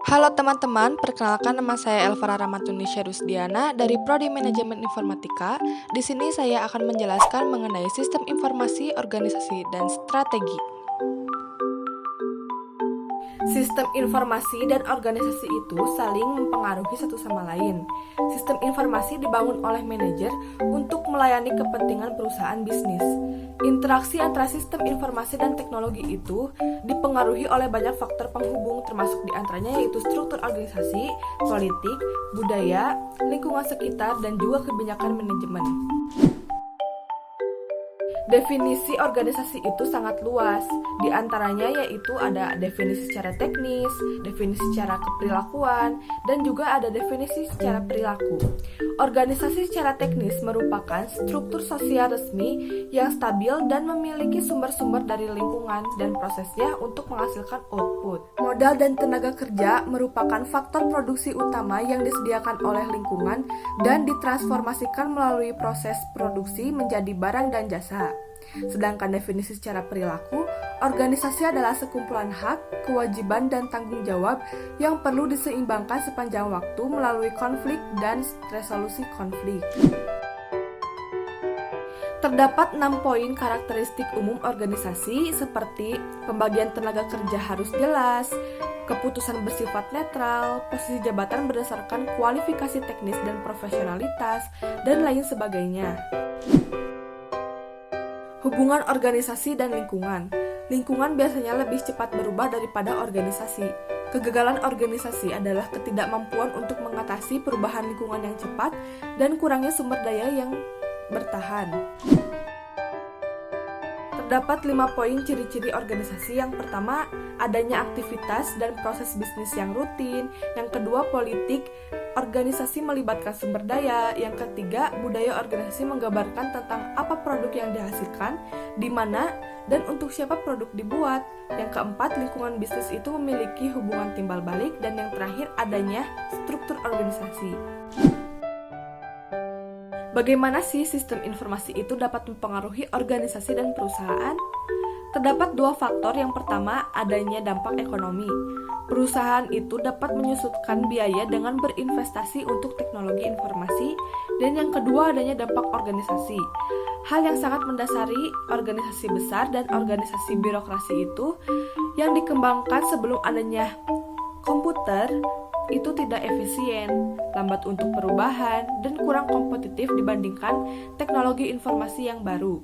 Halo teman-teman, perkenalkan nama saya Elvara Ramatunisyah Rusdiana dari Prodi Manajemen Informatika. Di sini saya akan menjelaskan mengenai sistem informasi, organisasi, dan strategi. Sistem informasi dan organisasi itu saling mempengaruhi satu sama lain. Sistem informasi dibangun oleh manajer untuk melayani kepentingan perusahaan bisnis. Interaksi antara sistem informasi dan teknologi itu dipengaruhi oleh banyak faktor penghubung, termasuk diantaranya yaitu struktur organisasi, politik, budaya, lingkungan sekitar, dan juga kebijakan manajemen. Definisi organisasi itu sangat luas, di antaranya yaitu ada definisi secara teknis, definisi secara keperilakuan, dan juga ada definisi secara perilaku. Organisasi secara teknis merupakan struktur sosial resmi yang stabil dan memiliki sumber-sumber dari lingkungan dan prosesnya untuk menghasilkan output. Modal dan tenaga kerja merupakan faktor produksi utama yang disediakan oleh lingkungan dan ditransformasikan melalui proses produksi menjadi barang dan jasa. Sedangkan definisi secara perilaku, organisasi adalah sekumpulan hak, kewajiban, dan tanggung jawab yang perlu diseimbangkan sepanjang waktu melalui konflik dan resolusi konflik. Terdapat 6 poin karakteristik umum organisasi seperti pembagian tenaga kerja harus jelas, keputusan bersifat netral, posisi jabatan berdasarkan kualifikasi teknis dan profesionalitas, dan lain sebagainya. Hubungan organisasi dan lingkungan. Lingkungan biasanya lebih cepat berubah daripada organisasi. Kegagalan organisasi adalah ketidakmampuan untuk mengatasi perubahan lingkungan yang cepat dan kurangnya sumber daya yang bertahan. Terdapat 5 poin ciri-ciri organisasi. Yang pertama, adanya aktivitas dan proses bisnis yang rutin. Yang kedua, politik organisasi melibatkan sumber daya. Yang ketiga, budaya organisasi menggambarkan tentang apa produk yang dihasilkan, di mana, dan untuk siapa produk dibuat. Yang keempat, lingkungan bisnis itu memiliki hubungan timbal balik. Dan yang terakhir, adanya struktur organisasi. Bagaimana sih sistem informasi itu dapat mempengaruhi organisasi dan perusahaan? Terdapat 2 faktor. Yang pertama, adanya dampak ekonomi. Perusahaan itu dapat menyusutkan biaya dengan berinvestasi untuk teknologi informasi. Dan yang kedua, adanya dampak organisasi. Hal yang sangat mendasari organisasi besar dan organisasi birokrasi itu yang dikembangkan sebelum adanya komputer itu tidak efisien, lambat untuk perubahan, dan kurang kompetitif dibandingkan teknologi informasi yang baru.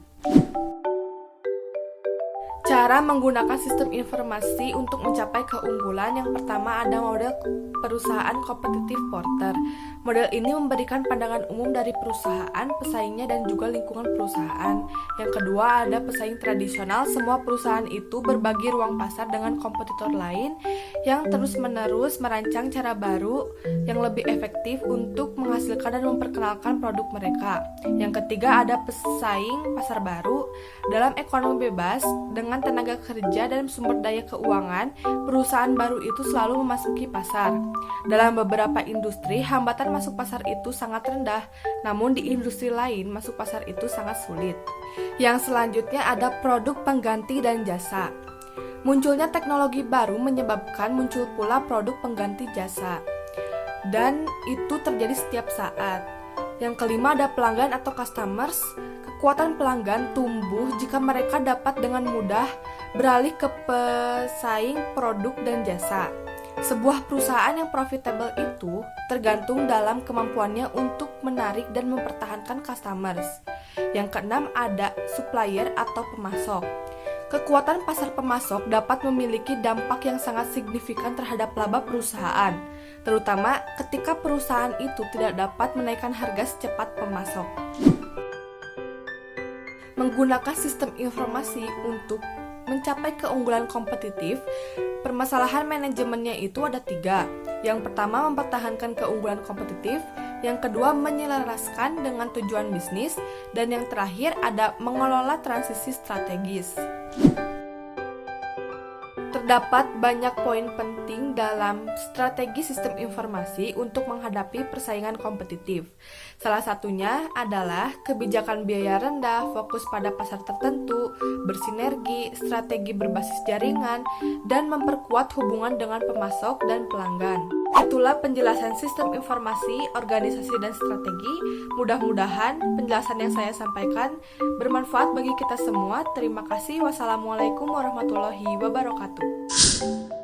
Cara menggunakan sistem informasi untuk mencapai keunggulan. Yang pertama, ada model perusahaan kompetitif Porter. Model ini memberikan pandangan umum dari perusahaan, pesaingnya, dan juga lingkungan perusahaan. Yang kedua, ada pesaing tradisional. Semua perusahaan itu berbagi ruang pasar dengan kompetitor lain yang terus-menerus merancang cara baru yang lebih efektif untuk menghasilkan dan memperkenalkan produk mereka. Yang ketiga, ada pesaing pasar baru. Dalam ekonomi bebas, dengan tenaga kerja dan sumber daya keuangan, perusahaan baru itu selalu memasuki pasar. Dalam beberapa industri, hambatan masuk pasar itu sangat rendah, namun di industri lain, masuk pasar itu sangat sulit. Yang selanjutnya ada produk pengganti dan jasa. Munculnya teknologi baru menyebabkan muncul pula produk pengganti jasa, dan itu terjadi setiap saat. Yang kelima, ada pelanggan atau customers. Kekuatan pelanggan tumbuh jika mereka dapat dengan mudah beralih ke pesaing produk dan jasa. Sebuah perusahaan yang profitable itu tergantung dalam kemampuannya untuk menarik dan mempertahankan customers. Yang keenam, ada supplier atau pemasok. Kekuatan pasar pemasok dapat memiliki dampak yang sangat signifikan terhadap laba perusahaan, terutama ketika perusahaan itu tidak dapat menaikkan harga secepat pemasok. Menggunakan sistem informasi untuk mencapai keunggulan kompetitif, permasalahan manajemennya itu ada 3. Yang pertama, mempertahankan keunggulan kompetitif. Yang kedua, menyelaraskan dengan tujuan bisnis. Dan yang terakhir, ada mengelola transisi strategis. Terdapat banyak poin penting dalam strategi sistem informasi untuk menghadapi persaingan kompetitif. Salah satunya adalah kebijakan biaya rendah, fokus pada pasar tertentu, bersinergi, strategi berbasis jaringan, dan memperkuat hubungan dengan pemasok dan pelanggan. Itulah penjelasan sistem informasi, organisasi, dan strategi. Mudah-mudahan penjelasan yang saya sampaikan bermanfaat bagi kita semua. Terima kasih. Wassalamualaikum warahmatullahi wabarakatuh.